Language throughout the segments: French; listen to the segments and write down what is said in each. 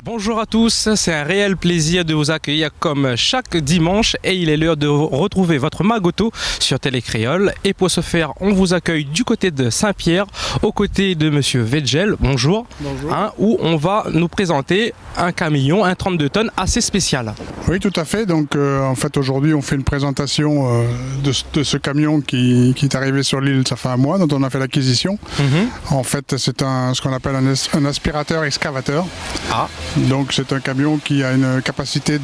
Bonjour à tous, c'est un réel plaisir de vous accueillir comme chaque dimanche et il est l'heure de retrouver votre Magoto sur Télécréole. Et pour ce faire, on vous accueille du côté de Saint-Pierre, aux côtés de Monsieur Vedgel, bonjour, où on va nous présenter un camion, un 32 tonnes assez spécial. Oui, tout à fait. Donc en fait aujourd'hui on fait une présentation de ce camion qui est arrivé sur l'île, ça fait un mois, dont on a fait l'acquisition. En fait c'est ce qu'on appelle un aspirateur excavateur. Donc c'est un camion qui a une capacité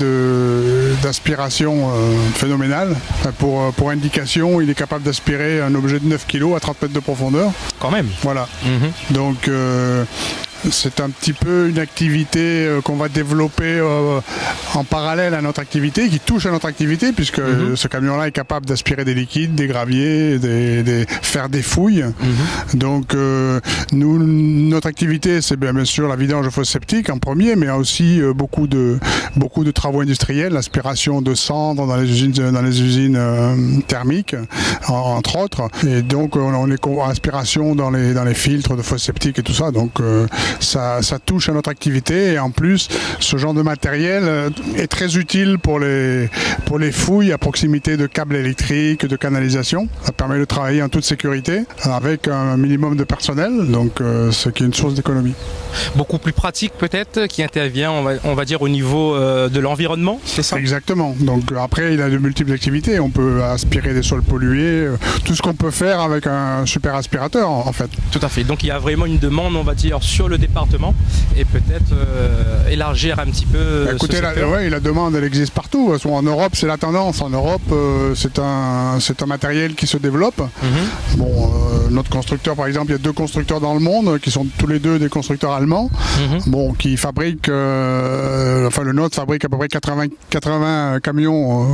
d'aspiration phénoménale. Pour indication, il est capable d'aspirer un objet de 9 kg à 30 mètres de profondeur. Quand même. Voilà. Donc c'est un petit peu une activité qu'on va développer en parallèle à notre activité, qui touche à notre activité, puisque ce camion-là est capable d'aspirer des liquides, des graviers, faire des fouilles. Donc notre activité, c'est bien sûr la vidange de fosses septiques en premier, mais aussi beaucoup de travaux industriels, l'aspiration de cendres dans les usines thermiques, entre autres. Et donc on est aspiration dans les filtres de fosses septiques et tout ça. Donc ça touche à notre activité, et en plus ce genre de matériel est très utile pour les fouilles à proximité de câbles électriques, de canalisation. Ça permet de travailler en toute sécurité avec un minimum de personnel, donc ce qui est une source d'économie. Beaucoup plus pratique peut-être, qui intervient on va dire au niveau de l'environnement, c'est ça? Exactement. Donc après il a de multiples activités, on peut aspirer des sols pollués, tout ce qu'on peut faire avec un super aspirateur en fait. Tout à fait, donc il y a vraiment une demande on va dire sur le département et peut-être élargir un petit peu. Écoutez, la demande elle existe partout. En Europe c'est la tendance. En Europe c'est un matériel qui se développe. Bon, notre constructeur par exemple, il y a 2 constructeurs dans le monde qui sont tous les 2 des constructeurs allemands. Bon, qui fabriquent, enfin le nôtre fabrique à peu près 80 camions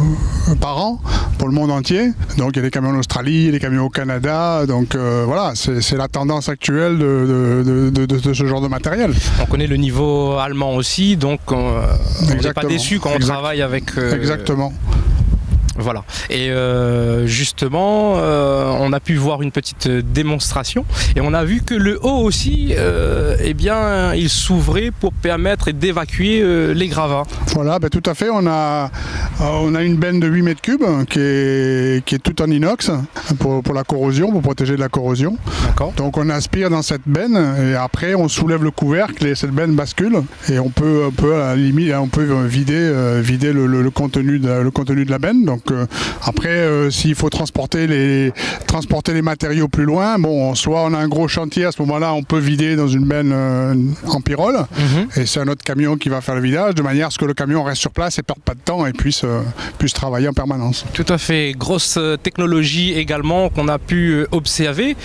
par an pour le monde entier. Donc il y a des camions en Australie, des camions au Canada. Donc voilà, c'est la tendance actuelle de ce genre de matériel. On connaît le niveau allemand aussi, donc on n'est pas déçu quand on travaille avec... Exactement. Voilà, et justement on a pu voir une petite démonstration et on a vu que le haut aussi eh bien il s'ouvrait pour permettre d'évacuer les gravats. Voilà, tout à fait, on a une benne de 8 mètres cubes qui est toute en inox pour la corrosion, pour protéger de la corrosion. Donc on aspire dans cette benne et après on soulève le couvercle et cette benne bascule et on peut à la limite vider le contenu de la benne. Donc après s'il faut transporter les matériaux plus loin, bon, soit on a un gros chantier, à ce moment-là on peut vider dans une benne en pyrrole et c'est un autre camion qui va faire le vidage de manière à ce que le camion reste sur place et perde pas de temps et puisse travailler en permanence. Tout à fait, grosse technologie également qu'on a pu observer,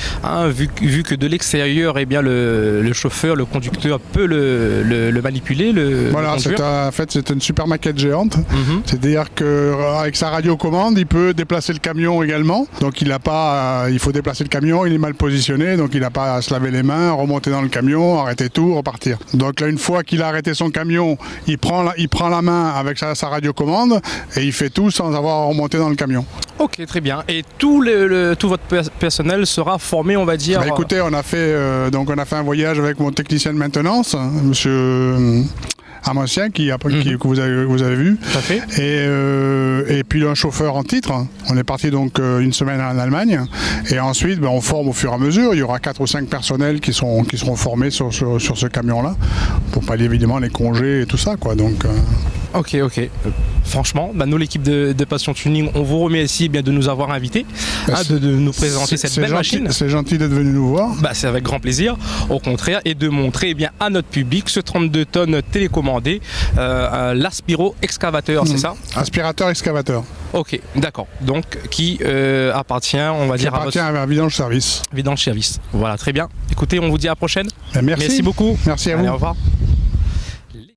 vu que de l'extérieur eh bien le chauffeur, le conducteur peut le manipuler, voilà, en fait c'est une super maquette géante. C'est-à-dire qu'avec sa radiocommande il peut déplacer le camion également, donc il faut déplacer le camion, il est mal positionné, donc il n'a pas à se laver les mains, remonter dans le camion, arrêter tout, repartir. Donc là une fois qu'il a arrêté son camion, il prend la main avec sa radiocommande et il fait tout sans avoir à remonter dans le camion. Ok, très bien. Et tout votre personnel sera formé, on va dire. Écoutez, on a fait un voyage avec mon technicien de maintenance, monsieur Amosien, que vous avez vu. Tout à fait. Et puis un chauffeur en titre. On est parti donc une semaine en Allemagne. Et ensuite, on forme au fur et à mesure. Il y aura 4 ou 5 personnels qui seront formés sur ce camion-là, pour pallier évidemment les congés et tout ça, quoi. Donc. Ok. Franchement, nous l'équipe de Passion Tuning, on vous remercie bien de nous avoir invités, de nous présenter cette belle machine. C'est gentil d'être venu nous voir. C'est avec grand plaisir, au contraire, et de montrer bien à notre public ce 32 tonnes télécommandé, l'Aspiro excavateur, c'est ça? Aspirateur excavateur. Ok, d'accord. Donc qui appartient, on va dire, à Vidange Service. Vidange Service. Voilà, très bien. Écoutez, on vous dit à la prochaine. Merci. Merci beaucoup. Merci à vous. Au revoir.